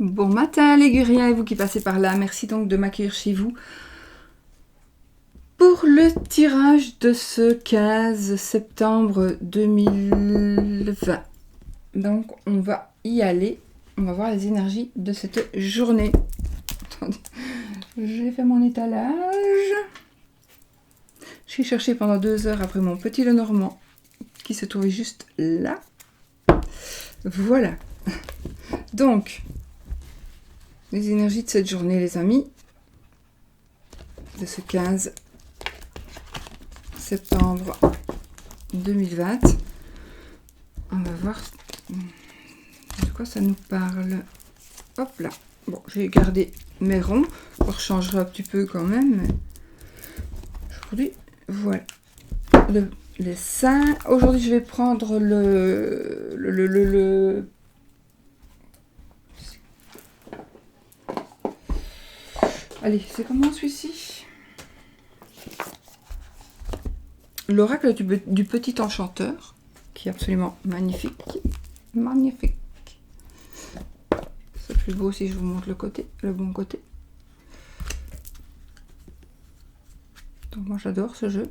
Bon matin les Guriens et vous qui passez par là, merci donc de m'accueillir chez vous pour le tirage de ce 15 septembre 2020. Donc on va y aller, on va voir les énergies de cette journée. Attendez, j'ai fait mon étalage. J'ai cherché pendant 2 heures après mon petit Lenormand qui se trouvait juste là. Voilà. Donc, les énergies de cette journée, les amis, de ce 15 septembre 2020. On va voir de quoi ça nous parle. Hop là. Bon, j'ai gardé mes ronds. On rechangerai un petit peu quand même. Mais aujourd'hui, voilà. Les seins. Aujourd'hui, je vais prendre le Allez, c'est comment celui-ci? L'oracle du petit enchanteur, qui est absolument magnifique. Magnifique. C'est plus beau si je vous montre le bon côté. Donc moi j'adore ce jeu.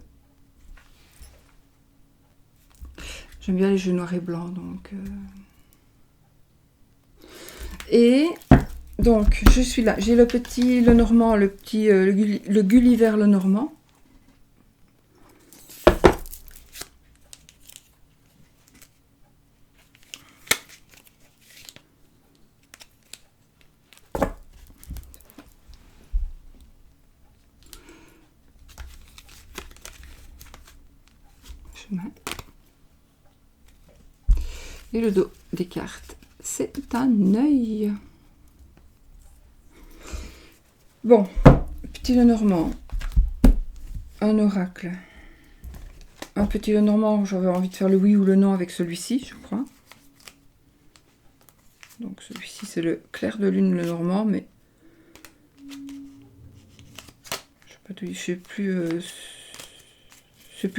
J'aime bien les jeux noirs et blancs, donc... Et donc je suis là. J'ai le petit Lenormand, le Gulliver Lenormand. Et le dos des cartes, c'est un œil. Bon, petit Lenormand, un oracle. Un petit Lenormand, j'avais envie de faire le oui ou le non avec celui-ci, je crois. Donc celui-ci, c'est le clair de lune Lenormand, mais... je sais plus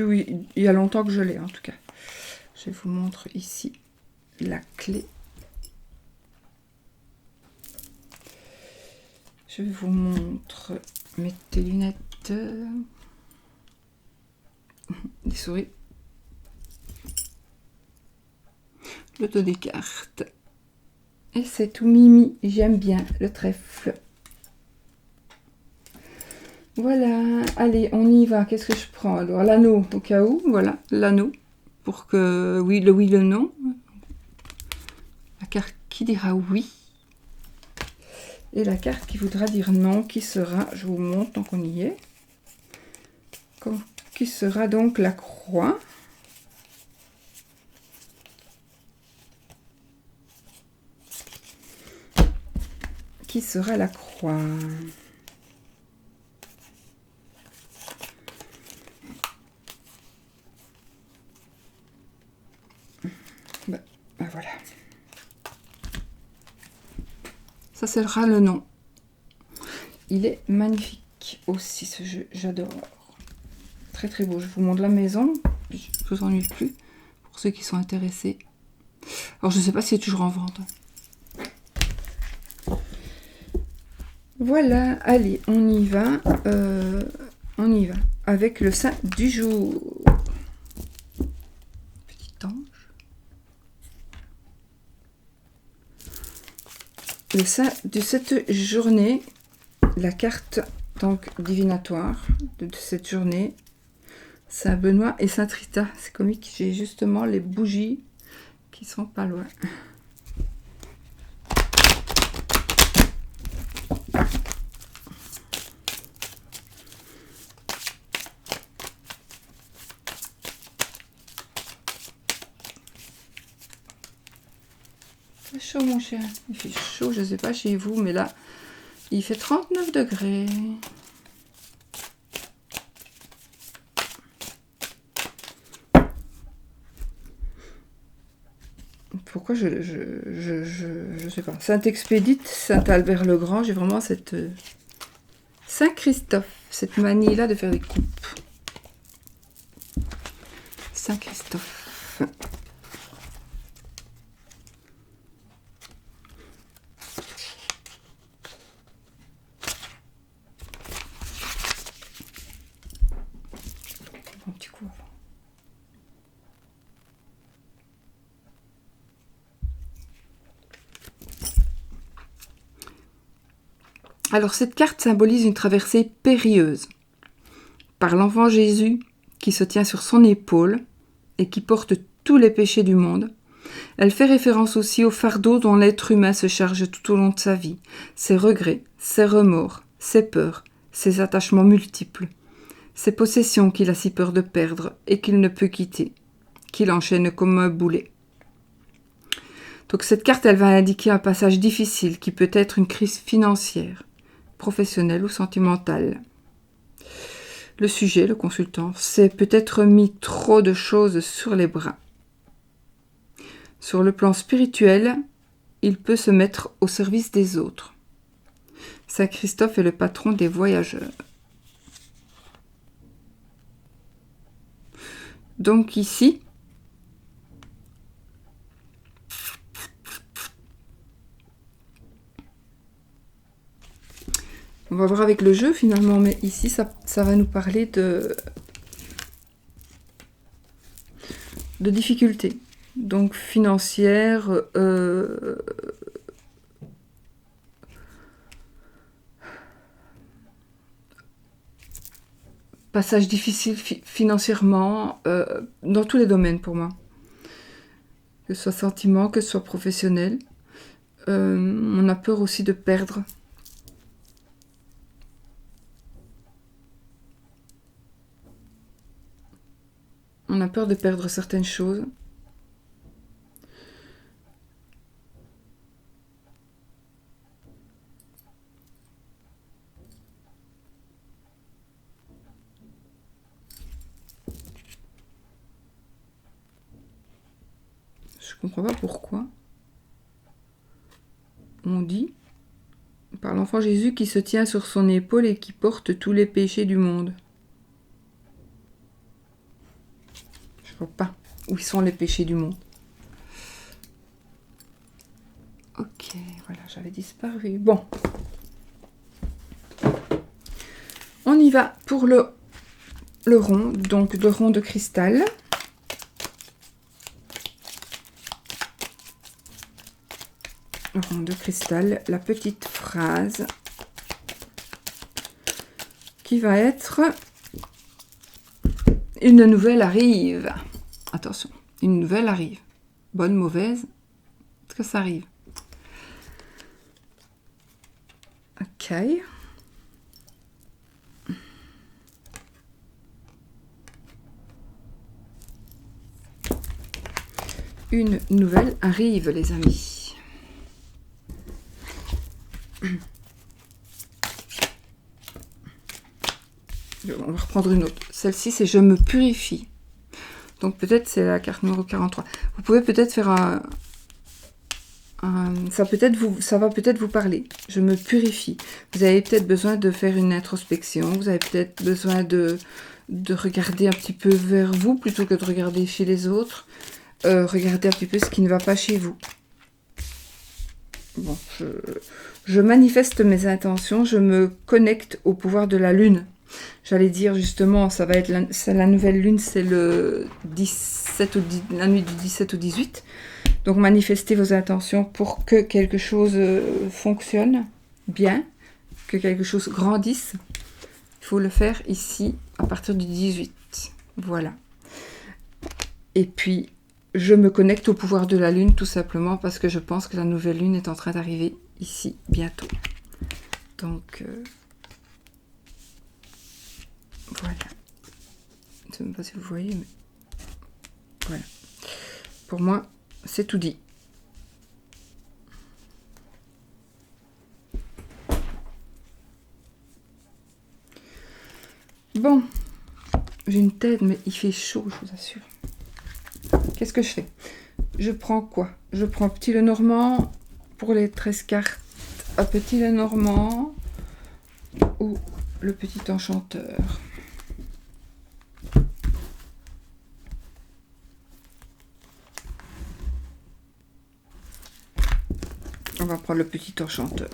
où il y a longtemps que je l'ai, en tout cas. Je vous montre ici la clé. Je vous montre, mettez lunettes, des souris, le dos des cartes. Et c'est tout mimi, j'aime bien le trèfle. Voilà, allez, on y va. Qu'est-ce que je prends alors? L'anneau, au cas où, voilà, l'anneau. Pour que, oui, le non. La carte qui dira oui. Et la carte qui voudra dire non, qui sera, je vous montre tant qu'on y est, qui sera donc la croix. Qui sera la croix. Ben voilà. Ça sera le nom. Il est magnifique aussi ce jeu, j'adore. Très très beau. Je vous montre la maison, je vous ennuie plus pour ceux qui sont intéressés. Alors je ne sais pas si c'est toujours en vente. Voilà, allez, on y va. On y va avec le saint du jour. Petit ange. Le saint de cette journée, la carte donc divinatoire de cette journée, Saint Benoît et Saint Rita. C'est comique, j'ai justement les bougies qui sont pas loin. C'est chaud mon chien, il fait chaud, je sais pas chez vous, mais là il fait 39 degrés. Pourquoi je sais pas. Saint-Expédite, Saint-Albert-le-Grand, j'ai vraiment cette... Saint-Christophe, cette manie-là de faire des coupes. Saint-Christophe. Alors cette carte symbolise une traversée périlleuse par l'enfant Jésus qui se tient sur son épaule et qui porte tous les péchés du monde. Elle fait référence aussi au fardeau dont l'être humain se charge tout au long de sa vie, ses regrets, ses remords, ses peurs, ses attachements multiples, ses possessions qu'il a si peur de perdre et qu'il ne peut quitter, qu'il enchaîne comme un boulet. Donc cette carte, elle va indiquer un passage difficile qui peut être une crise financière, professionnelle ou sentimentale. Le sujet, le consultant, s'est peut-être mis trop de choses sur les bras. Sur le plan spirituel, il peut se mettre au service des autres. Saint Christophe est le patron des voyageurs. Donc ici, on va voir avec le jeu finalement, mais ici ça va nous parler de difficultés. Donc financières, passage difficile financièrement, dans tous les domaines pour moi. Que ce soit sentiment, que ce soit professionnel. On a peur aussi de perdre. On a peur de perdre certaines choses. Je comprends pas pourquoi. On dit, par l'enfant Jésus qui se tient sur son épaule et qui porte tous les péchés du monde. Je vois pas où sont les péchés du monde. Ok, voilà, j'avais disparu. Bon. On y va pour le rond, donc le rond de cristal. Le rond de cristal, la petite phrase qui va être « Une nouvelle arrive ». Attention, une nouvelle arrive. Bonne, mauvaise, est-ce que ça arrive? Ok. Une nouvelle arrive, les amis. On va reprendre une autre. Celle-ci, c'est « Je me purifie ». Donc peut-être c'est la carte numéro 43. Vous pouvez peut-être faire ça va peut-être vous parler. Je me purifie. Vous avez peut-être besoin de faire une introspection. Vous avez peut-être besoin de regarder un petit peu vers vous plutôt que de regarder chez les autres. Regardez un petit peu ce qui ne va pas chez vous. Bon, je manifeste mes intentions. Je me connecte au pouvoir de la lune. J'allais dire justement, ça va être la nouvelle lune, c'est le 17 la nuit du 17 au 18. Donc manifestez vos intentions pour que quelque chose fonctionne bien, que quelque chose grandisse. Il faut le faire ici à partir du 18. Voilà. Et puis, je me connecte au pouvoir de la lune tout simplement parce que je pense que la nouvelle lune est en train d'arriver ici bientôt. Donc... voilà. Je ne sais même pas si vous voyez, mais voilà. Pour moi, c'est tout dit. Bon, j'ai une tête, mais il fait chaud, je vous assure. Qu'est-ce que je fais? Je prends quoi? Je prends petit Lenormand pour les 13 cartes, un petit Lenormand ou le petit enchanteur. On va prendre le petit enchanteur.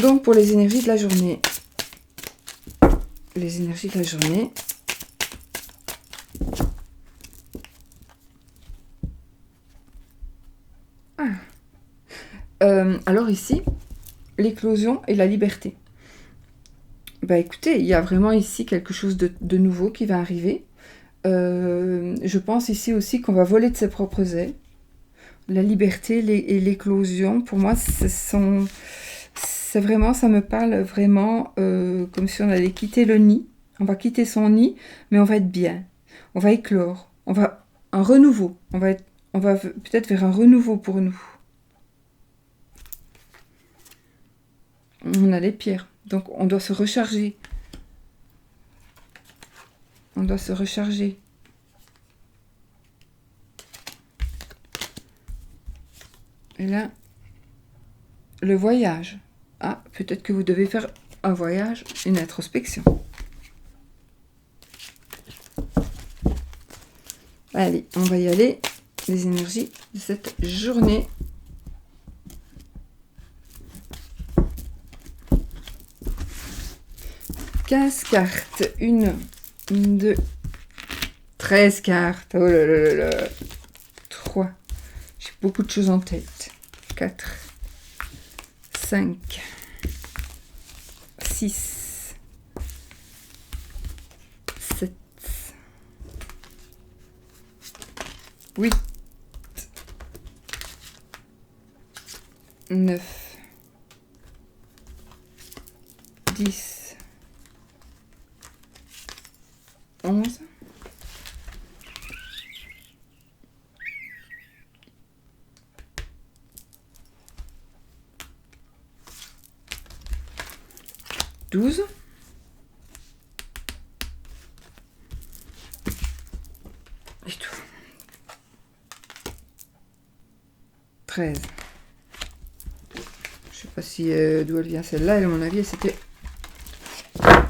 Donc pour les énergies de la journée. Les énergies de la journée. Ah, Alors ici, l'éclosion et la liberté. Bah écoutez, il y a vraiment ici quelque chose de nouveau qui va arriver. Je pense ici aussi qu'on va voler de ses propres ailes. La liberté et l'éclosion, pour moi, c'est vraiment, ça me parle vraiment comme si on allait quitter le nid. On va quitter son nid, mais on va être bien. On va éclore. Un renouveau. On va peut-être vers un renouveau pour nous. On a les pierres, donc on doit se recharger. On doit se recharger. Et là, le voyage. Ah, peut-être que vous devez faire un voyage, une introspection. Allez, on va y aller. Les énergies de cette journée. « 15 cartes. 1, 2, 13 cartes. Oh là là là là. 3. J'ai beaucoup de choses en tête. 4, 5, 6, 7, 8, 9, 10, 11, 12, 13. Je sais pas si d'où elle vient celle-là. À mon avis, c'était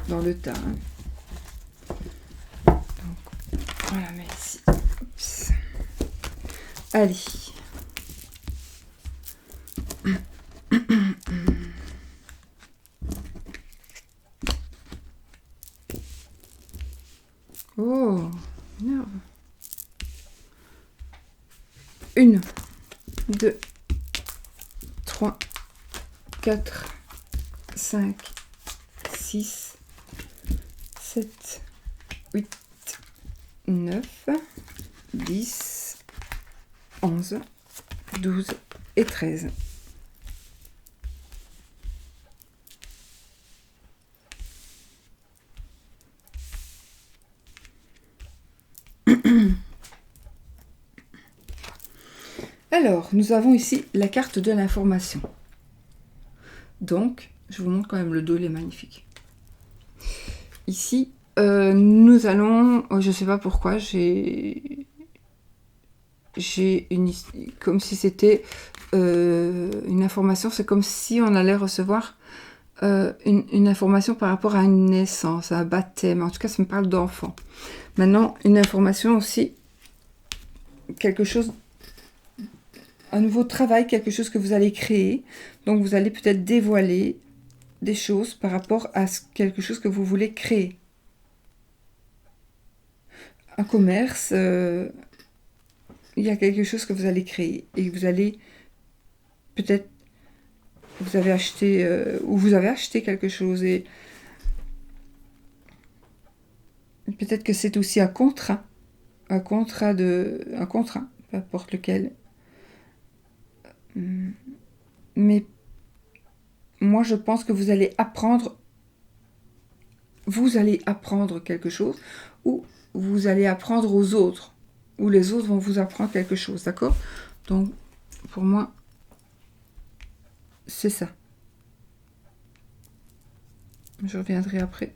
dans le tas. Hein. Donc, on la met ici. Oups. Allez. Oh, énorme. 1, 2, 3, 4, 5, 6, 7, 8, 9, 10, 11, 12 et 13. Alors, nous avons ici la carte de l'information. Donc, je vous montre quand même le dos, il est magnifique. Ici, nous allons, je ne sais pas pourquoi, j'ai comme si c'était une information, c'est comme si on allait recevoir une information par rapport à une naissance, à un baptême. En tout cas, ça me parle d'enfant. Maintenant, une information aussi, quelque chose, un nouveau travail, quelque chose que vous allez créer. Donc, vous allez peut-être dévoiler des choses par rapport à quelque chose que vous voulez créer. Un commerce, il y a quelque chose que vous allez créer et vous allez peut-être, vous avez acheté ou vous avez acheté quelque chose et peut-être que c'est aussi un contrat, peu importe lequel. Mais moi, je pense que vous allez apprendre quelque chose ou vous allez apprendre aux autres ou les autres vont vous apprendre quelque chose, d'accord? Donc, pour moi, c'est ça. Je reviendrai après.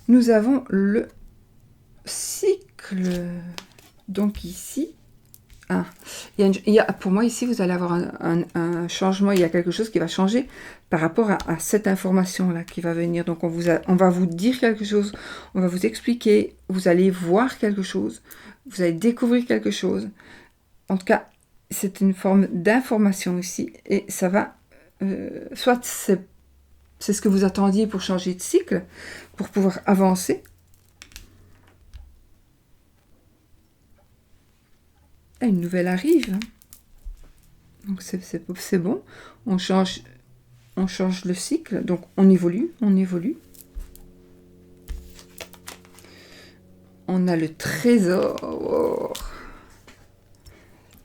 Nous avons le cycle. Donc ici, pour moi ici, vous allez avoir un changement. Il y a quelque chose qui va changer par rapport à cette information-là qui va venir. Donc on va vous dire quelque chose, on va vous expliquer, vous allez voir quelque chose, vous allez découvrir quelque chose. En tout cas, c'est une forme d'information ici et ça va, soit c'est ce que vous attendiez pour changer de cycle, pour pouvoir avancer. Et une nouvelle arrive. Donc c'est bon. On change le cycle, donc on évolue, on évolue. On a le trésor.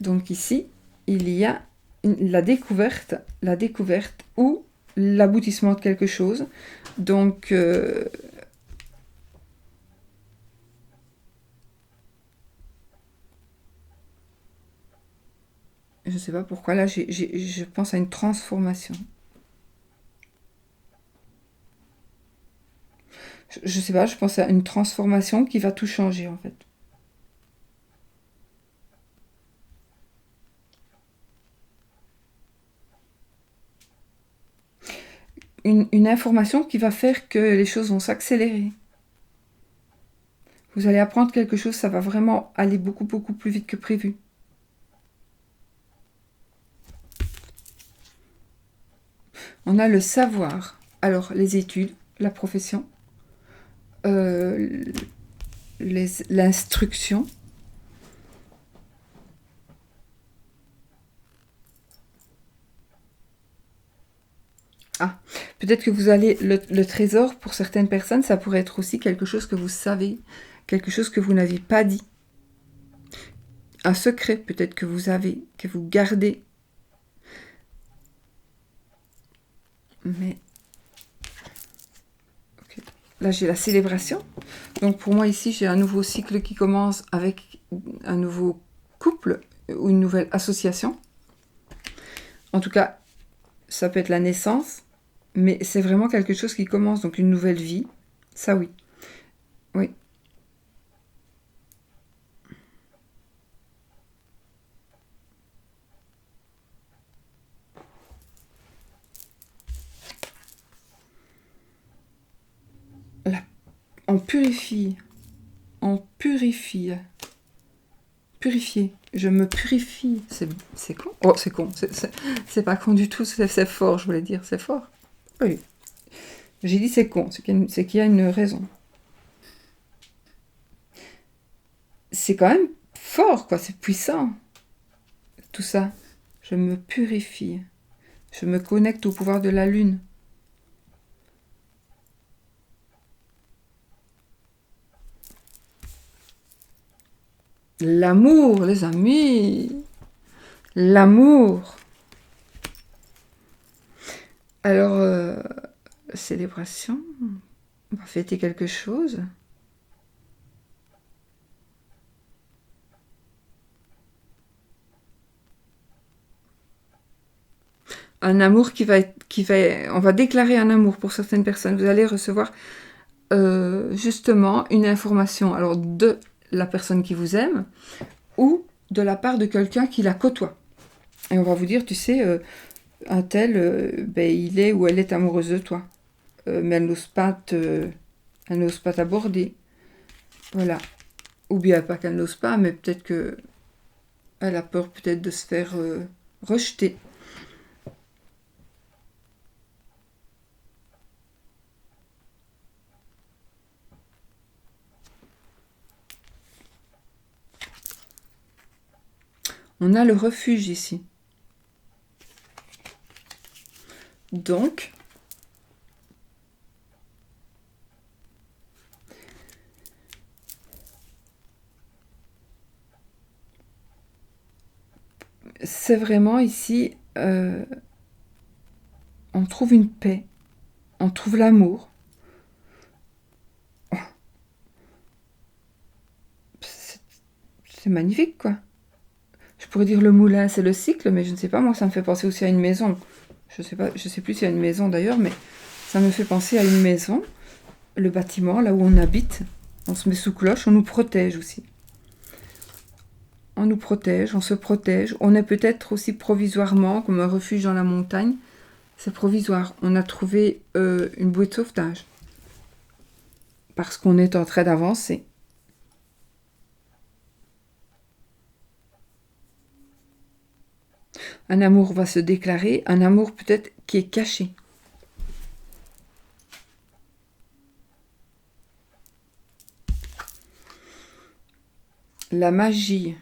Donc ici, il y a la découverte ou l'aboutissement de quelque chose. Donc, je ne sais pas pourquoi, là, je pense à une transformation. Je sais pas, je pense à une transformation qui va tout changer, en fait. Une information qui va faire que les choses vont s'accélérer. Vous allez apprendre quelque chose, ça va vraiment aller beaucoup, beaucoup plus vite que prévu. On a le savoir. Alors, les études, la profession, l'instruction. Ah, peut-être que vous allez... Le trésor, pour certaines personnes, ça pourrait être aussi quelque chose que vous savez, quelque chose que vous n'avez pas dit. Un secret, peut-être, que vous avez, que vous gardez. Mais... Okay. Là, j'ai la célébration. Donc, pour moi, ici, j'ai un nouveau cycle qui commence avec un nouveau couple ou une nouvelle association. En tout cas, ça peut être la naissance. Mais c'est vraiment quelque chose qui commence, donc une nouvelle vie. Ça, oui. Oui. On purifie. On purifie. Purifier. Je me purifie. C'est con. Oh, c'est con. C'est pas con du tout. C'est fort, je voulais dire. C'est fort. Oui. J'ai dit c'est con. C'est qu'il y a une raison. C'est quand même fort, quoi. C'est puissant. Tout ça. Je me purifie. Je me connecte au pouvoir de la lune. L'amour, les amis. L'amour. Alors, célébration. On va fêter quelque chose. Un amour on va déclarer un amour pour certaines personnes. Vous allez recevoir justement une information, alors de la personne qui vous aime ou de la part de quelqu'un qui la côtoie. Et on va vous dire, tu sais, un tel, il est ou elle est amoureuse de toi, mais elle n'ose pas t'aborder. Voilà. Ou bien pas qu'elle n'ose pas, mais peut-être que elle a peur peut-être de se faire rejeter. On a le refuge ici. Donc, c'est vraiment ici, on trouve une paix, on trouve l'amour. C'est magnifique, quoi. Je pourrais dire le moulin, c'est le cycle, mais je ne sais pas, moi, ça me fait penser aussi à une maison. Je sais plus s'il y a une maison d'ailleurs, mais ça me fait penser à une maison, le bâtiment, là où on habite. On se met sous cloche, on nous protège aussi. On nous protège, on se protège. On est peut-être aussi provisoirement, comme un refuge dans la montagne. C'est provisoire. On a trouvé une bouée de sauvetage. Parce qu'on est en train d'avancer. Un amour va se déclarer, un amour peut-être qui est caché. La magie.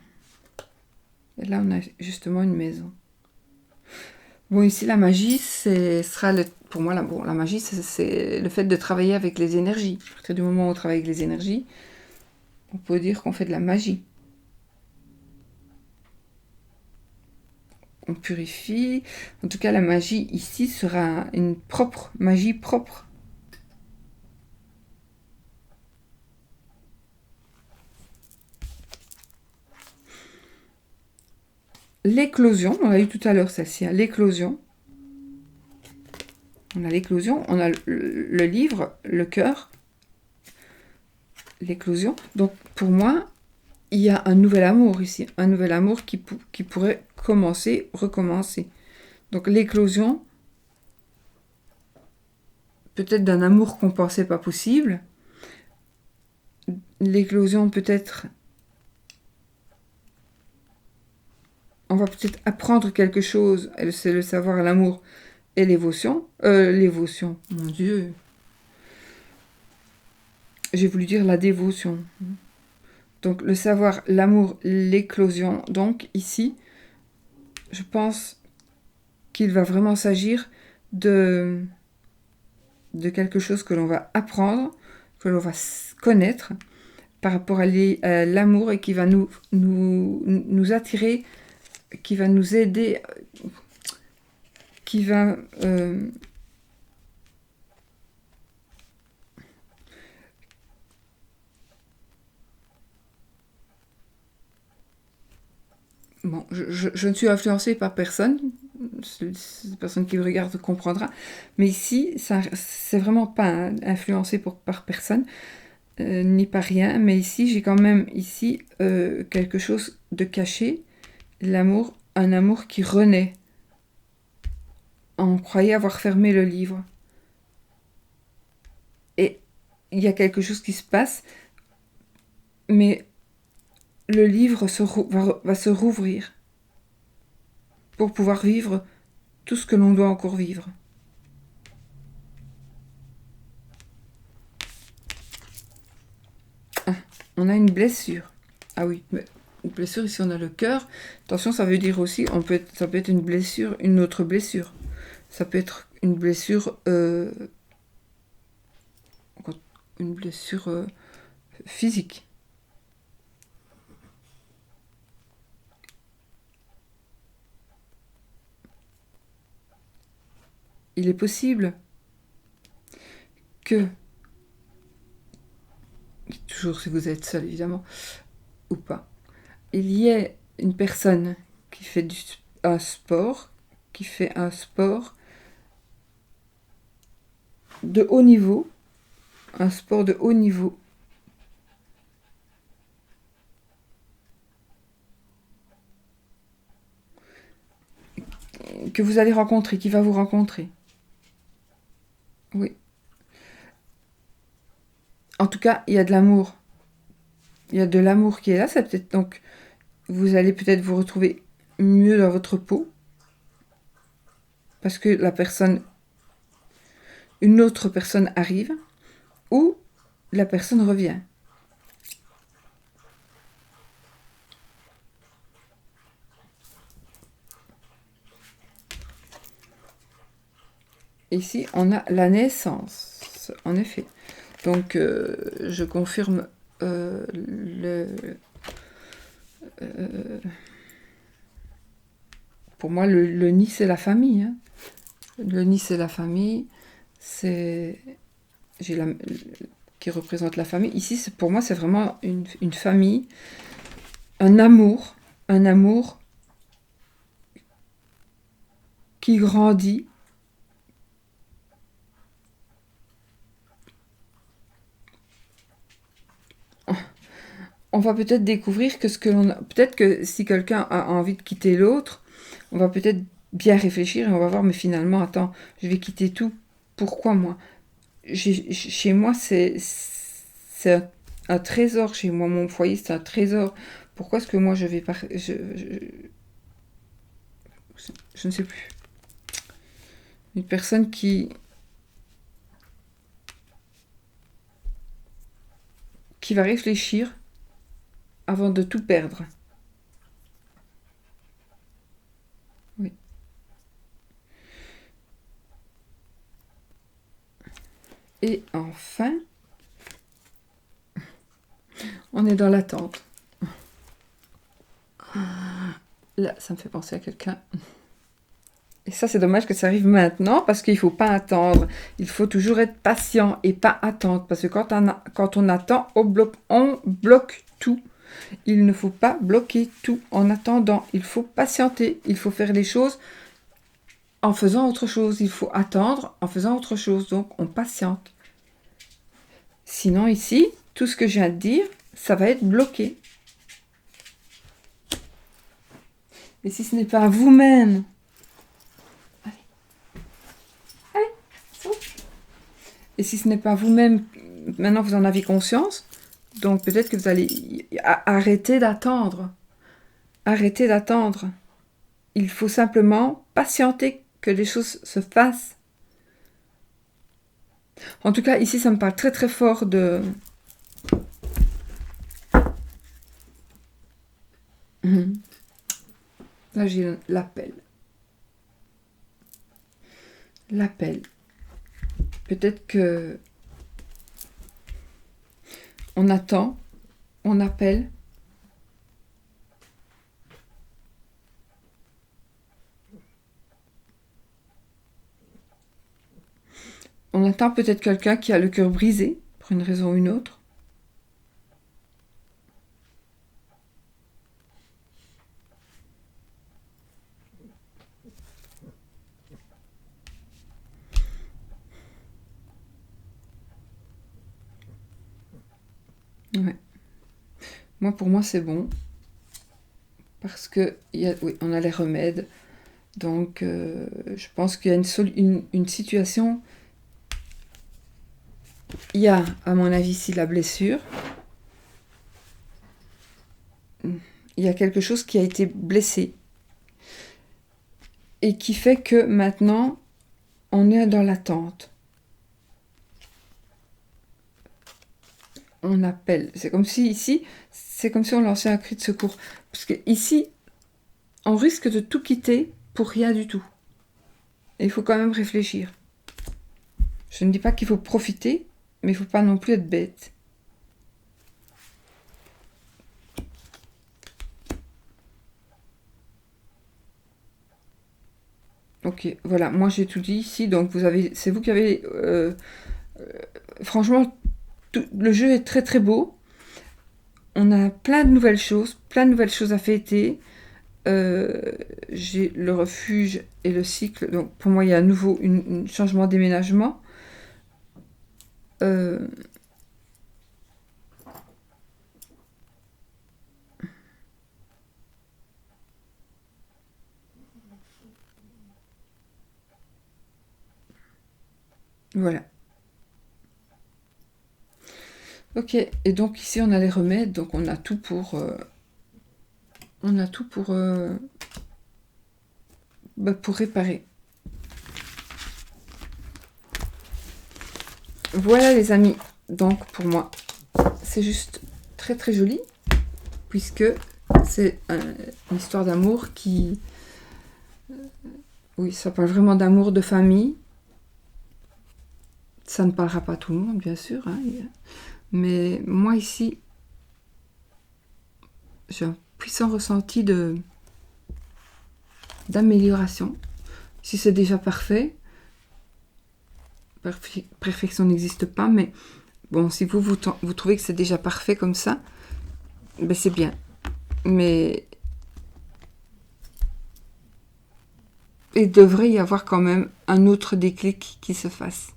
Et là, on a justement une maison. Bon, ici, la magie, sera pour moi, la magie, c'est le fait de travailler avec les énergies. À partir du moment où on travaille avec les énergies, on peut dire qu'on fait de la magie. On purifie. En tout cas, la magie ici sera une magie propre. L'éclosion, on l'a eu tout à l'heure celle-ci, hein, l'éclosion. On a l'éclosion, on a le livre, le cœur, l'éclosion. Donc pour moi, il y a un nouvel amour ici, un nouvel amour qui pourrait recommencer. Donc l'éclosion, peut-être d'un amour qu'on pensait pas possible. L'éclosion peut-être, on va peut-être apprendre quelque chose, c'est le savoir, l'amour et l'évotion. L'évotion, mon Dieu. J'ai voulu dire la dévotion. Donc le savoir, l'amour, l'éclosion. Donc ici, je pense qu'il va vraiment s'agir de quelque chose que l'on va apprendre, que l'on va connaître par rapport à l'amour et qui va nous attirer, qui va nous aider, qui va... Bon, je ne suis influencée par personne, personne qui me regarde comprendra, mais ici, c'est vraiment pas influencé par personne, ni par rien, mais ici, j'ai quand même quelque chose de caché, l'amour, un amour qui renaît. On croyait avoir fermé le livre. Et il y a quelque chose qui se passe, mais le livre va se rouvrir pour pouvoir vivre tout ce que l'on doit encore vivre. Ah, on a une blessure. Ah oui, mais une blessure, ici on a le cœur. Attention, ça veut dire aussi, ça peut être une blessure, une autre blessure. Ça peut être une blessure, physique. Il est possible que, toujours si vous êtes seul évidemment, ou pas, il y ait une personne qui fait un sport de haut niveau, un sport de haut niveau, que vous allez rencontrer, qui va vous rencontrer. Oui. En tout cas, il y a de l'amour. Il y a de l'amour qui est là, ça peut-être donc vous allez peut-être vous retrouver mieux dans votre peau parce que une autre personne arrive ou la personne revient. Ici, on a la naissance, en effet. Donc, je confirme pour moi, le nid, c'est la famille. Hein. Le nid, c'est la famille. Qui représente la famille. Ici, pour moi, c'est vraiment une famille, un amour qui grandit. On va peut-être découvrir que peut-être que si quelqu'un a envie de quitter l'autre, on va peut-être bien réfléchir et on va voir, mais finalement, attends, je vais quitter tout. Pourquoi moi? Chez moi, c'est un trésor. Chez moi, mon foyer, c'est un trésor. Pourquoi est-ce que moi, je vais pas... Je ne sais plus. Une personne qui va réfléchir avant de tout perdre. Oui. Et enfin, on est dans l'attente. Là, ça me fait penser à quelqu'un. Et ça, c'est dommage que ça arrive maintenant, parce qu'il ne faut pas attendre. Il faut toujours être patient et pas attendre. Parce que quand on attend, on bloque tout. Il ne faut pas bloquer tout en attendant. Il faut patienter. Il faut faire les choses en faisant autre chose. Il faut attendre en faisant autre chose. Donc, on patiente. Sinon, ici, tout ce que je viens de dire, ça va être bloqué. Et si ce n'est pas vous-même... Et si ce n'est pas vous-même, maintenant vous en avez conscience, donc peut-être que vous allez arrêter d'attendre. Arrêtez d'attendre. Il faut simplement patienter que les choses se fassent. En tout cas, ici, ça me parle très très fort de... Là, j'ai l'appel. L'appel. Peut-être que on attend, on appelle. On attend peut-être quelqu'un qui a le cœur brisé, pour une raison ou une autre. Ouais. Moi, pour moi, c'est bon. Parce que, oui, on a les remèdes. Donc, je pense qu'il y a une situation... Il y a, à mon avis, ici, la blessure. Il y a quelque chose qui a été blessé. Et qui fait que maintenant, on est dans l'attente. On appelle. C'est comme si ici, c'est comme si on lançait un cri de secours. Parce que ici, on risque de tout quitter pour rien du tout. Et il faut quand même réfléchir. Je ne dis pas qu'il faut profiter, mais il ne faut pas non plus être bête. Ok, voilà, moi j'ai tout dit ici, donc c'est vous qui avez... franchement, le jeu est très très beau. On a plein de nouvelles choses à fêter. J'ai le refuge et le cycle, donc pour moi il y a à nouveau un changement d'aménagement. Voilà. Ok, et donc ici on a les remèdes, donc on a tout pour... pour réparer. Voilà les amis, donc pour moi, c'est juste très très joli, puisque c'est une histoire d'amour qui... oui, ça parle vraiment d'amour, de famille. Ça ne parlera pas à tout le monde, bien sûr, hein, mais moi ici, j'ai un puissant ressenti d'amélioration. Si c'est déjà parfait, perfection n'existe pas, mais bon, si vous trouvez que c'est déjà parfait comme ça, ben c'est bien. Mais il devrait y avoir quand même un autre déclic qui se fasse.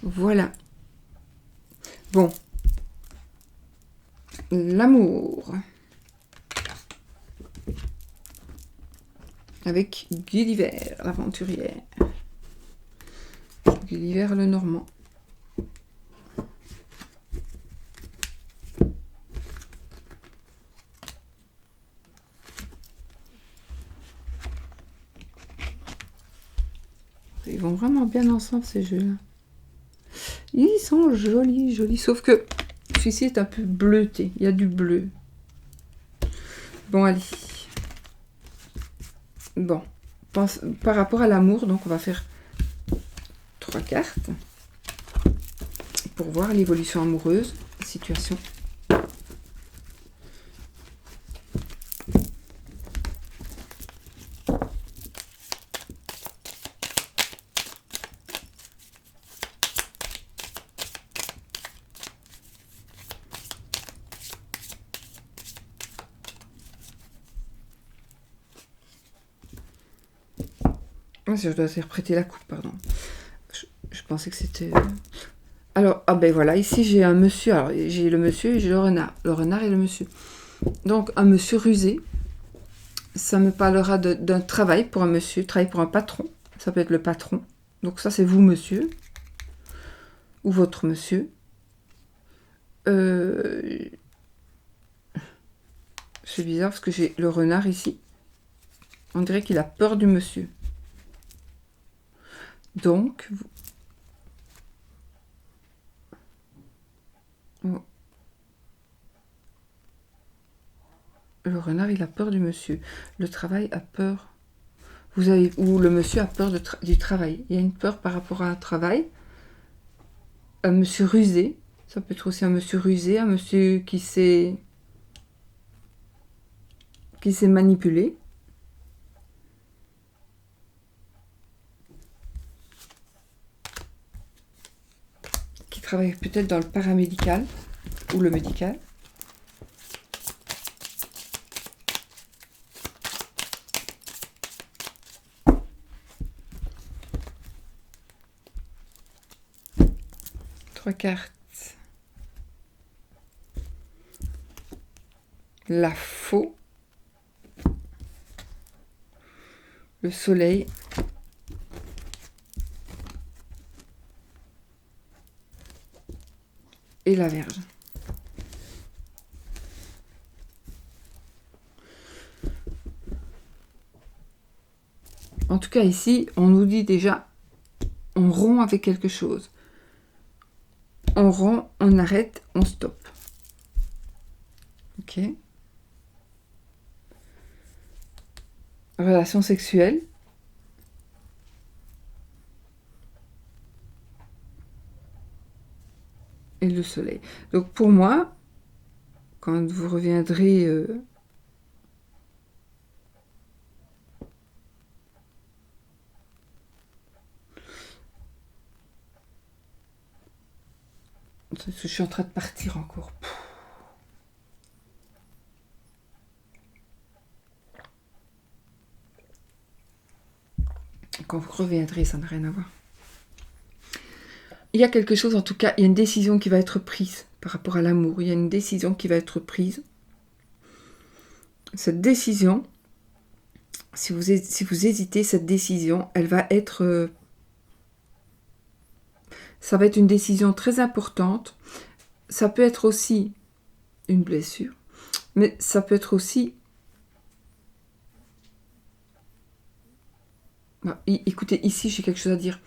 Voilà. Bon. L'amour. Avec Gulliver, l'aventurière. Gulliver le Normand. Ils vont vraiment bien ensemble ces jeux-là. Ils sont jolis, jolis. Sauf que celui-ci est un peu bleuté. Il y a du bleu. Bon, allez. Bon. Par rapport à l'amour, donc on va faire 3 cartes pour voir l'évolution amoureuse, situation. Je dois interpréter la coupe, pardon. Je pensais que c'était... Alors, ah ben voilà, ici j'ai un monsieur. Alors, j'ai le monsieur et j'ai le renard. Le renard et le monsieur. Donc, un monsieur rusé. Ça me parlera d'un travail pour un monsieur, travail pour un patron. Ça peut être le patron. Donc ça, c'est vous, monsieur. Ou votre monsieur. C'est bizarre parce que j'ai le renard ici. On dirait qu'il a peur du monsieur. Donc, le renard, il a peur du monsieur. Le travail a peur. Ou le monsieur a peur du travail. Il y a une peur par rapport à un travail. Un monsieur rusé. Ça peut être aussi un monsieur rusé, un monsieur qui s'est manipulé. Qui travaille peut-être dans le paramédical ou le médical. Trois cartes. La faux. Le soleil. Et la Vierge. En tout cas, ici, on nous dit déjà, on rompt avec quelque chose. On rompt, on arrête, on stoppe. Ok. Relation sexuelle. Et le soleil. Donc pour moi, quand vous reviendrez je suis en train de partir encore. Quand vous reviendrez, ça n'a rien à voir. Il y a quelque chose, en tout cas, il y a une décision qui va être prise par rapport à l'amour. Il y a une décision qui va être prise. Cette décision, si vous hésitez, cette décision, elle va être... ça va être une décision très importante. Ça peut être aussi une blessure, mais ça peut être aussi... Écoutez, ici, j'ai quelque chose à dire.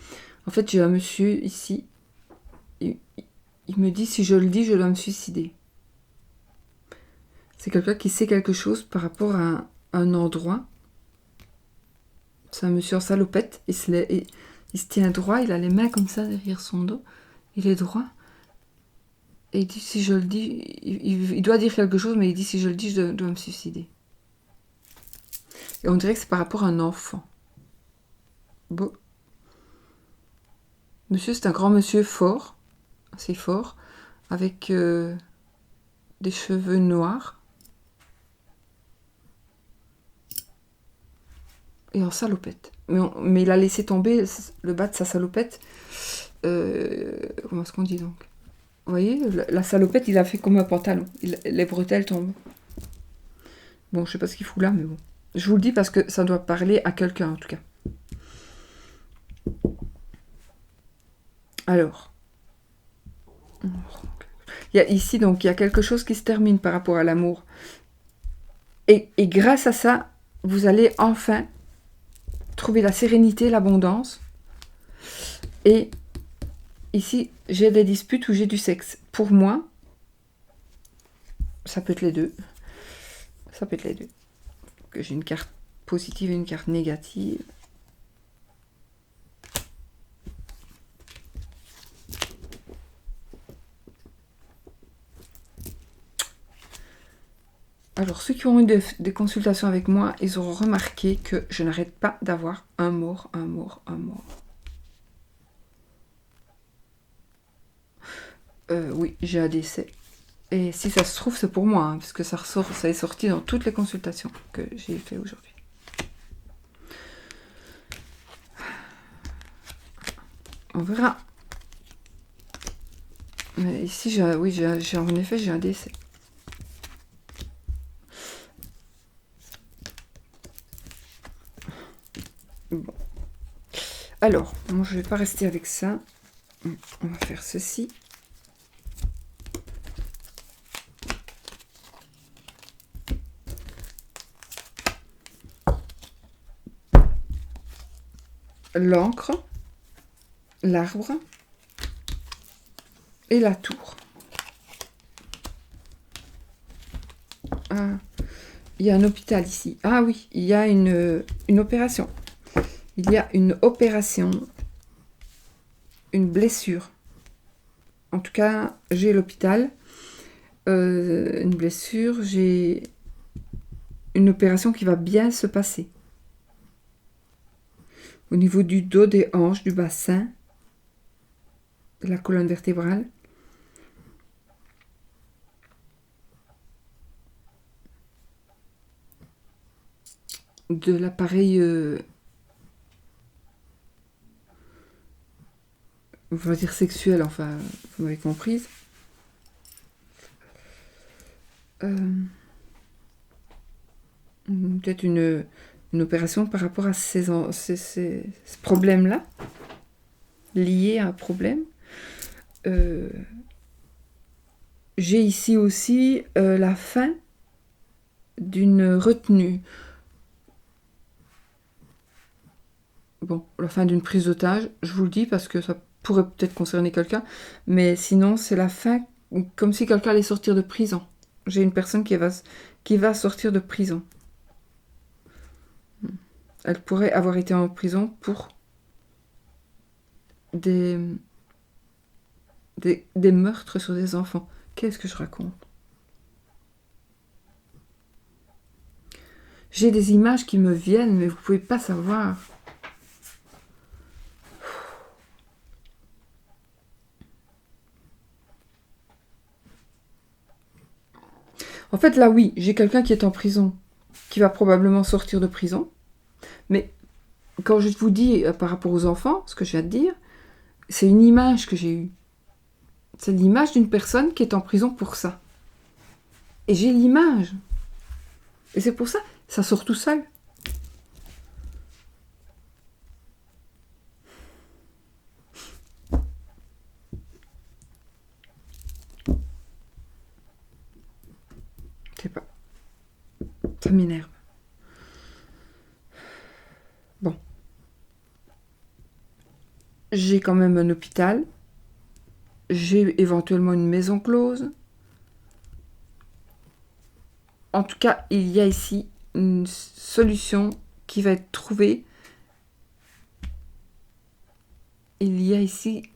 En fait, j'ai un monsieur ici. Il me dit, si je le dis, je dois me suicider. C'est quelqu'un qui sait quelque chose par rapport à un endroit. C'est un monsieur en salopette. Il se tient droit, il a les mains comme ça derrière son dos. Il est droit. Et il dit, si je le dis... Il doit dire quelque chose, mais il dit, si je le dis, je dois me suicider. Et on dirait que c'est par rapport à un enfant. Bon. Monsieur, c'est un grand monsieur fort. Assez fort. Avec des cheveux noirs. Et en salopette. Mais il a laissé tomber le bas de sa salopette. Comment est-ce qu'on dit donc? Vous voyez, la salopette, il a fait comme un pantalon. Les bretelles tombent. Bon, je sais pas ce qu'il fout là, mais bon. Je vous le dis parce que ça doit parler à quelqu'un, en tout cas. Alors. Ici, donc, il y a quelque chose qui se termine par rapport à l'amour. Et grâce à ça, vous allez enfin trouver la sérénité, l'abondance. Et ici, j'ai des disputes ou j'ai du sexe. Pour moi, ça peut être les deux. Ça peut être les deux. Que j'ai une carte positive et une carte négative. Alors, ceux qui ont eu des consultations avec moi, ils auront remarqué que je n'arrête pas d'avoir un mort, un mort, un mort. Oui, j'ai un décès. Et si ça se trouve, c'est pour moi, hein, parce que ça est sorti dans toutes les consultations que j'ai fait aujourd'hui. On verra. Mais ici, en effet, j'ai un décès. Bon. Alors, moi, je vais pas rester avec ça. On va faire ceci. L'encre, l'arbre et la tour. Ah, il y a un hôpital ici. Ah oui, il y a une opération. Il y a une opération, une blessure. En tout cas, j'ai l'hôpital, une blessure, j'ai une opération qui va bien se passer. Au niveau du dos, des hanches, du bassin, de la colonne vertébrale. De l'appareil, on va dire sexuel, enfin, vous m'avez comprise. Peut-être une opération par rapport à ces problèmes-là, liés à un problème. J'ai ici aussi la fin d'une retenue. Bon, la fin d'une prise d'otage, je vous le dis parce que ça pourrait peut-être concerner quelqu'un, mais sinon c'est la fin, comme si quelqu'un allait sortir de prison. J'ai une personne qui va sortir de prison. Elle pourrait avoir été en prison pour des meurtres sur des enfants. Qu'est-ce que je raconte? J'ai des images qui me viennent, mais vous pouvez pas savoir. En fait, là, oui, j'ai quelqu'un qui est en prison, qui va probablement sortir de prison. Mais quand je vous dis par rapport aux enfants, ce que je viens de dire, c'est une image que j'ai eue. C'est l'image d'une personne qui est en prison pour ça. Et j'ai l'image. Et c'est pour ça, ça sort tout seul. Je sais pas. Ça m'énerve. Bon. J'ai quand même un hôpital. J'ai éventuellement une maison close. En tout cas, il y a ici une solution qui va être trouvée. Il y a ici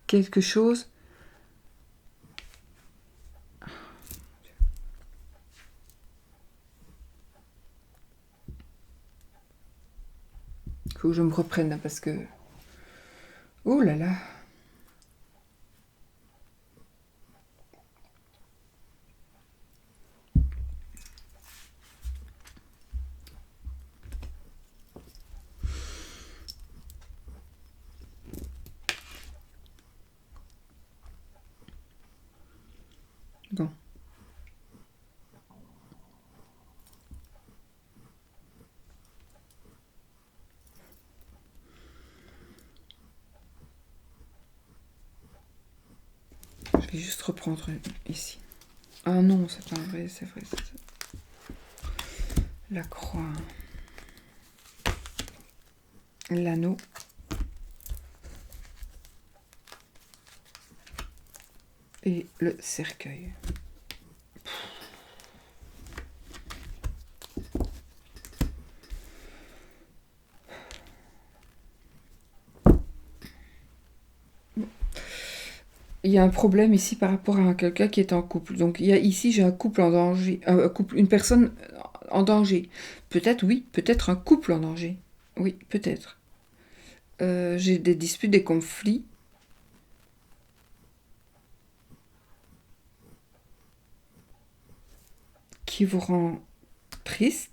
quelque chose. Il faut que je me reprenne là parce que... Oh là là. Bon. Je vais juste reprendre ici. Ah non, c'est pas vrai, c'est vrai. La croix. L'anneau. Et le cercueil. il y a un problème ici par rapport à quelqu'un qui est en couple. Donc ici j'ai un couple en danger, une personne en danger. Peut-être oui, peut-être un couple en danger. Oui, peut-être. J'ai des disputes, des conflits. Qui vous rend triste.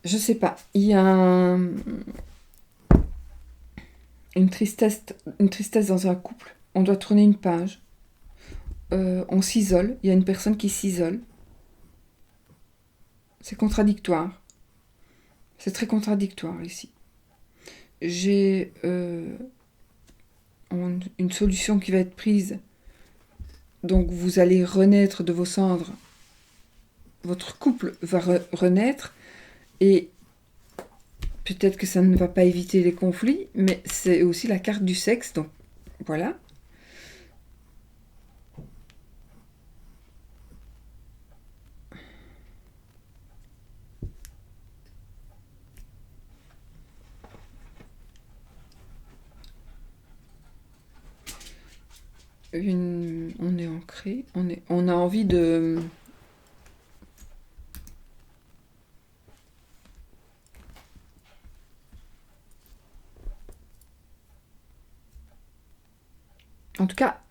Je sais pas, il y a une tristesse dans un couple. On doit tourner une page. On s'isole. Il y a une personne qui s'isole. C'est contradictoire. C'est très contradictoire ici. J'ai une solution qui va être prise. Donc vous allez renaître de vos cendres. Votre couple va renaître. Et peut-être que ça ne va pas éviter les conflits, mais c'est aussi la carte du sexe. Donc voilà. On est ancré, on a envie de... En tout cas,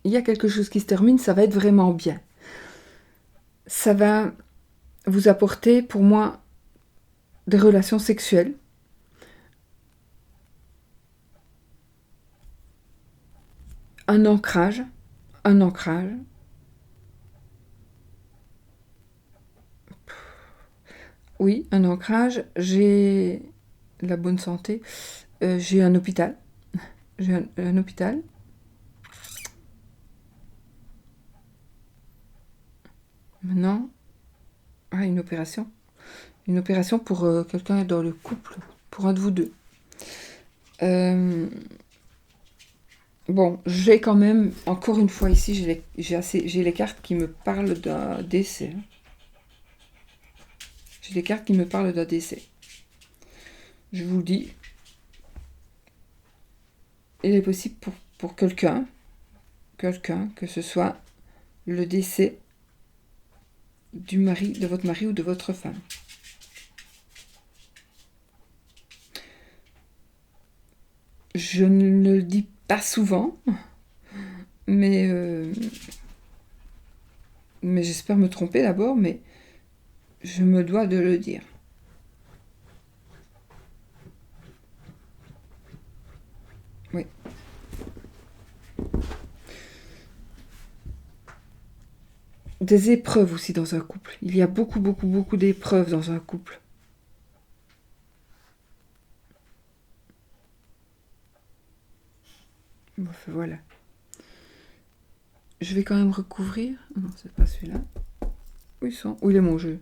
il y a quelque chose qui se termine, ça va être vraiment bien. Ça va vous apporter, pour moi, des relations sexuelles. Un ancrage. Oui, un ancrage. J'ai la bonne santé. J'ai un hôpital. J'ai un hôpital. Maintenant, une opération. Une opération pour quelqu'un dans le couple, pour un de vous deux. Bon, j'ai quand même, encore une fois ici, j'ai les cartes qui me parlent d'un décès. J'ai des cartes qui me parlent d'un décès. Je vous le dis, il est possible pour quelqu'un, que ce soit le décès de votre mari ou de votre femme. Je ne le dis pas souvent, mais j'espère me tromper d'abord, mais je me dois de le dire. Oui. Des épreuves aussi dans un couple. Il y a beaucoup, beaucoup, beaucoup d'épreuves dans un couple. Bon, voilà. Je vais quand même recouvrir. Non, c'est pas celui-là. Où ils sont? Où il est mon jeu?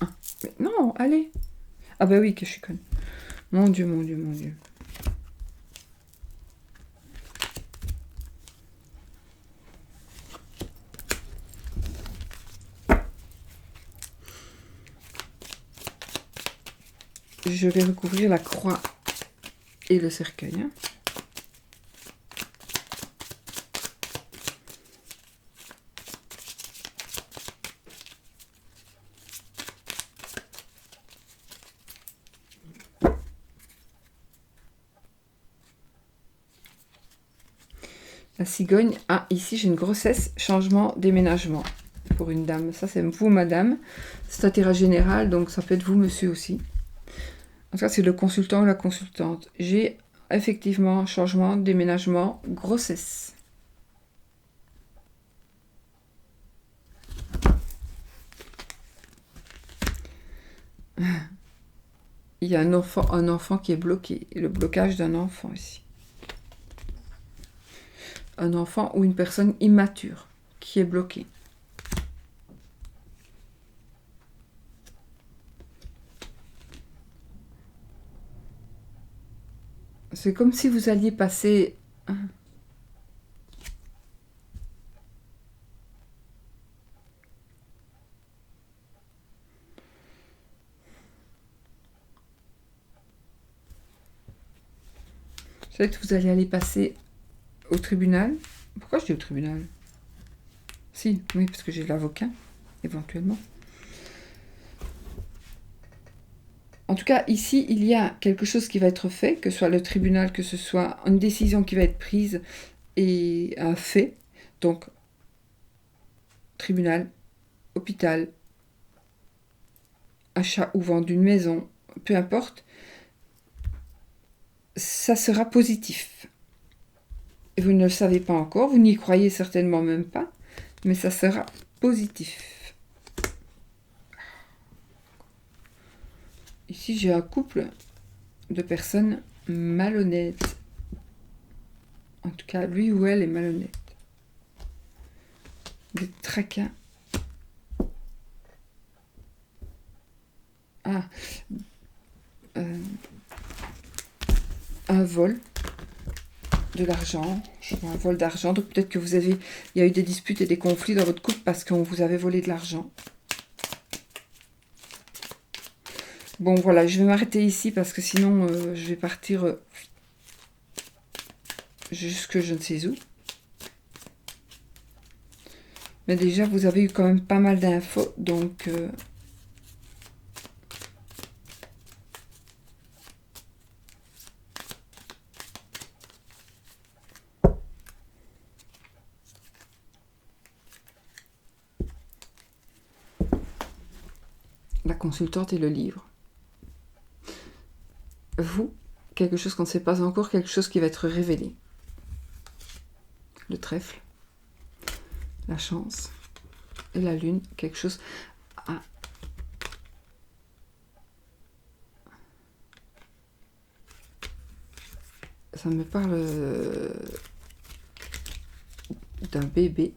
Ah, mais non, allez. Ah bah oui, que je suis conne. Mon Dieu, mon Dieu, mon Dieu. Je vais recouvrir la croix et le cercueil. Hein. La cigogne. Ah, ici j'ai une grossesse, changement, déménagement. Pour une dame. Ça c'est vous, madame. C'est un tirage général, donc ça peut être vous, monsieur aussi. En tout cas, c'est le consultant ou la consultante. J'ai effectivement changement, déménagement, grossesse. Il y a un enfant qui est bloqué. Le blocage d'un enfant ici. Un enfant ou une personne immature qui est bloquée. C'est comme si vous alliez passer... C'est que vous allez aller passer au tribunal. Pourquoi je dis au tribunal? Si, oui, parce que j'ai l'avocat, éventuellement. En tout cas, ici, il y a quelque chose qui va être fait, que ce soit le tribunal, que ce soit une décision qui va être prise et un fait. Donc, tribunal, hôpital, achat ou vente d'une maison, peu importe, ça sera positif. Et vous ne le savez pas encore, vous n'y croyez certainement même pas, mais ça sera positif. Ici, j'ai un couple de personnes malhonnêtes. En tout cas, lui ou elle est malhonnête. Des tracas. Ah. Un vol de l'argent. Je vois un vol d'argent. Donc peut-être que vous avez... Il y a eu des disputes et des conflits dans votre couple parce qu'on vous avait volé de l'argent. Bon, voilà, je vais m'arrêter ici parce que sinon, je vais partir jusque je ne sais où. Mais déjà, vous avez eu quand même pas mal d'infos, donc... la consultante et le livre. Vous, quelque chose qu'on ne sait pas encore, quelque chose qui va être révélé. Le trèfle, la chance et la lune, quelque chose... Ah. Ça me parle d'un bébé.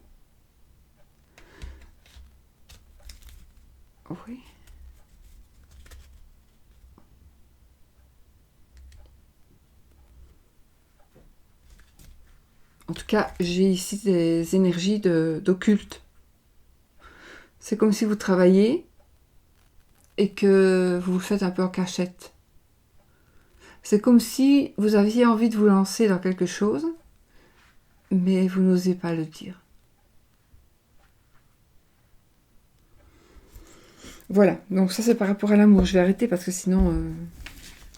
Oui. En tout cas, j'ai ici des énergies d'occulte. C'est comme si vous travaillez et que vous le faites un peu en cachette. C'est comme si vous aviez envie de vous lancer dans quelque chose, mais vous n'osez pas le dire. Voilà, donc ça c'est par rapport à l'amour. Je vais arrêter parce que sinon...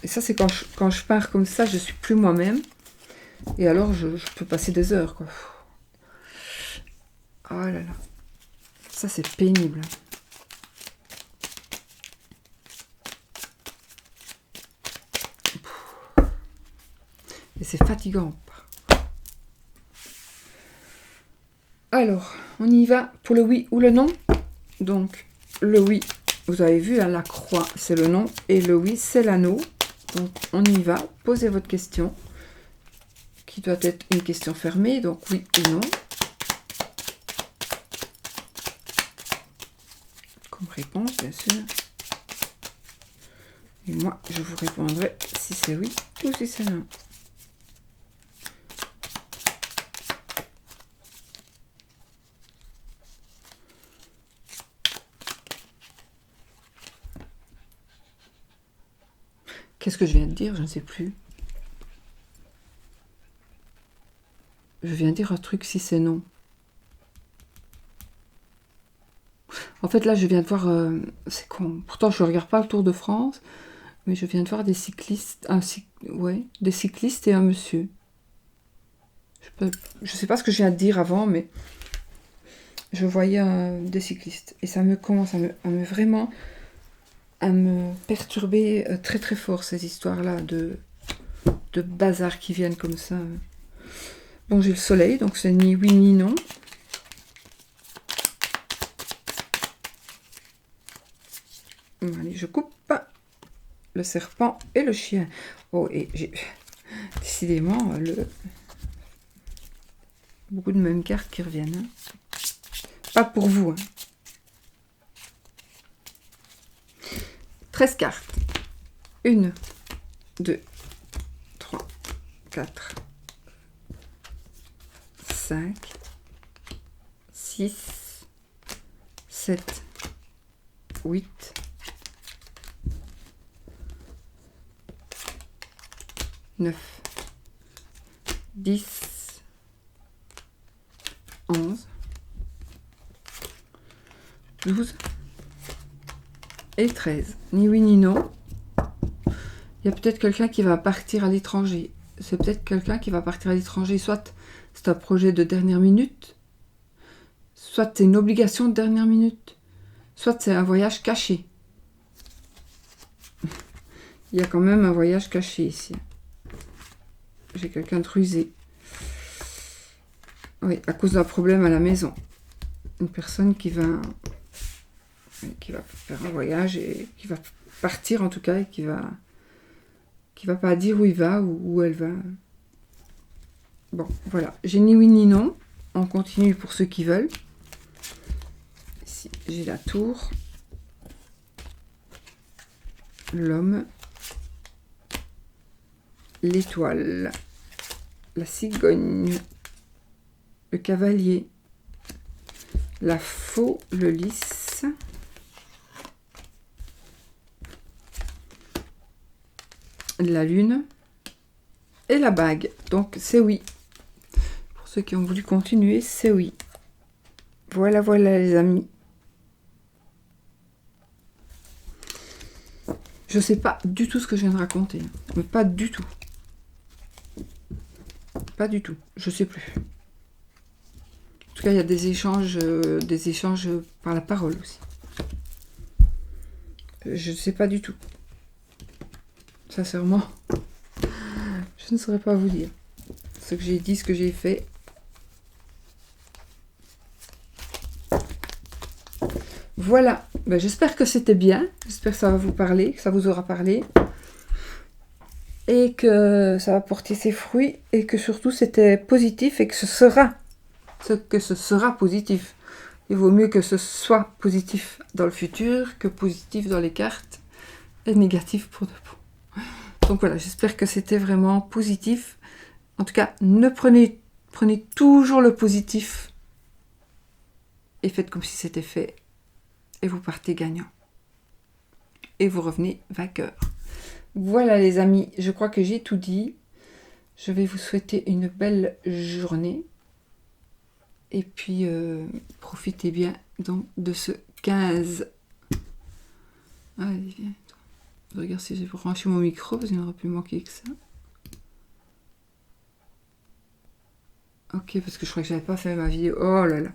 Et ça c'est quand je pars comme ça, je suis plus moi-même. Et alors je peux passer des heures, quoi. Oh là là. Ça c'est pénible. Et c'est fatigant. Alors, on y va pour le oui ou le non. Donc, le oui, vous avez vu, hein, la croix, c'est le non. Et le oui, c'est l'anneau. Donc, on y va. Posez votre question. Qui doit être une question fermée. Donc, oui ou non. Comme réponse, bien sûr. Et moi, je vous répondrai si c'est oui ou si c'est non. Qu'est-ce que je viens de dire? Je ne sais plus. Je viens de dire un truc si c'est non. En fait, là, je viens de voir... c'est con. Pourtant, je ne regarde pas le Tour de France. Mais je viens de voir des cyclistes... des cyclistes et un monsieur. Je ne sais pas ce que je viens de dire avant, mais... Je voyais des cyclistes. Et ça me commence à me perturber très très fort, ces histoires-là de bazar qui viennent comme ça. Bon, j'ai le soleil, donc c'est ni oui ni non. Allez, je coupe le serpent et le chien. Oh, et j'ai décidément beaucoup de mêmes cartes qui reviennent. Hein. Pas pour vous. Hein. 13 cartes. 1, 2, 3, 4, 5, 6, 7, 8, 9, 10, 11, 12 et 13. Ni oui ni non. Il y a peut-être quelqu'un qui va partir à l'étranger. C'est peut-être quelqu'un qui va partir à l'étranger. Soit c'est un projet de dernière minute, soit c'est une obligation de dernière minute, soit c'est un voyage caché. Il y a quand même un voyage caché ici. J'ai quelqu'un de rusé. Oui, à cause d'un problème à la maison. Une personne qui va faire un voyage et qui va partir en tout cas et qui va pas dire où il va ou où elle va. Bon, voilà. J'ai ni oui ni non. On continue pour ceux qui veulent. Ici, j'ai la tour. L'homme. L'étoile. La cigogne. Le cavalier. La faux, le lys. La lune. Et la bague. Donc, c'est oui. Pour ceux qui ont voulu continuer, c'est oui. Voilà, voilà les amis. Je sais pas du tout ce que je viens de raconter. Mais pas du tout. Pas du tout. Je sais plus. En tout cas, il y a des échanges par la parole aussi. Je ne sais pas du tout. Sincèrement, je ne saurais pas vous dire. Ce que j'ai dit, ce que j'ai fait. Voilà. Ben, j'espère que c'était bien. J'espère que ça va vous parler, que ça vous aura parlé. Et que ça va porter ses fruits. Et que surtout, c'était positif et que ce sera positif. Il vaut mieux que ce soit positif dans le futur que positif dans les cartes et négatif pour de bon. Donc voilà, j'espère que c'était vraiment positif. En tout cas, prenez toujours le positif et faites comme si c'était fait et vous partez gagnant. Et vous revenez vainqueur. Voilà les amis, je crois que j'ai tout dit. Je vais vous souhaiter une belle journée. Et puis, profitez bien donc de ce 15. Allez, viens. Je regarde si j'ai branché mon micro, parce qu'il n'aurait plus manqué que ça. Ok, parce que je crois que j'avais pas fait ma vidéo. Oh là là.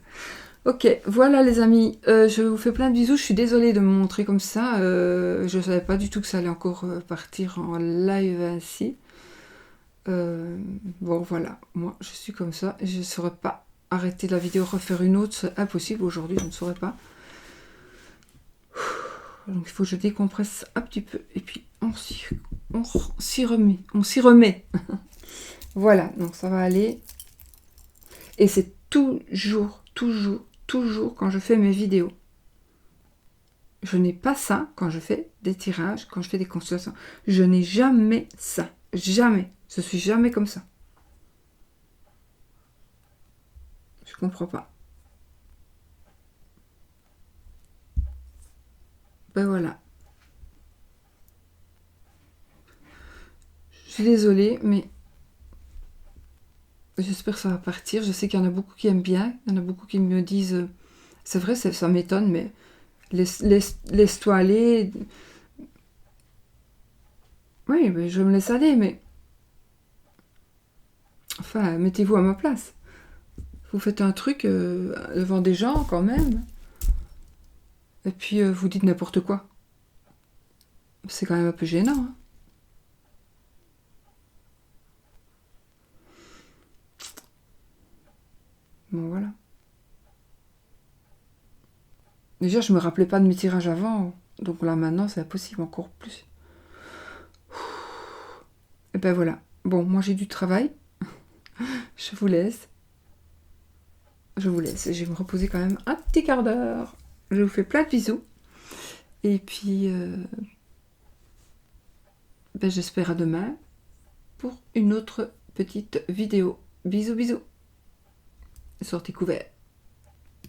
Ok, voilà les amis. Je vous fais plein de bisous. Je suis désolée de me montrer comme ça. Je ne savais pas du tout que ça allait encore partir en live ainsi. Bon, voilà. Moi, je suis comme ça. Je ne saurais pas arrêter la vidéo, refaire une autre. C'est impossible aujourd'hui. Je ne saurais pas. Donc, il faut que je décompresse un petit peu. Et puis, on s'y remet. On s'y remet. Voilà. Donc, ça va aller. Et c'est toujours quand je fais mes vidéos. Je n'ai pas ça quand je fais des tirages, quand je fais des consultations. Je n'ai jamais ça. Jamais. Je suis jamais comme ça. Je comprends pas. Ben voilà. Je suis désolée, mais j'espère que ça va partir. Je sais qu'il y en a beaucoup qui aiment bien. Il y en a beaucoup qui me disent... C'est vrai, ça m'étonne, mais laisse-toi aller. Oui, mais je me laisse aller, mais... Enfin, mettez-vous à ma place. Vous faites un truc devant des gens, quand même. Et puis, vous dites n'importe quoi. C'est quand même un peu gênant, hein. Bon, voilà. Déjà, je me rappelais pas de mes tirages avant. Donc là, maintenant, c'est impossible, encore plus. Et ben voilà. Bon, moi, j'ai du travail. Je vous laisse. Je vais me reposer quand même un petit quart d'heure. Je vous fais plein de bisous. Et puis, ben, j'espère à demain pour une autre petite vidéo. Bisous, bisous. Sortez couverts.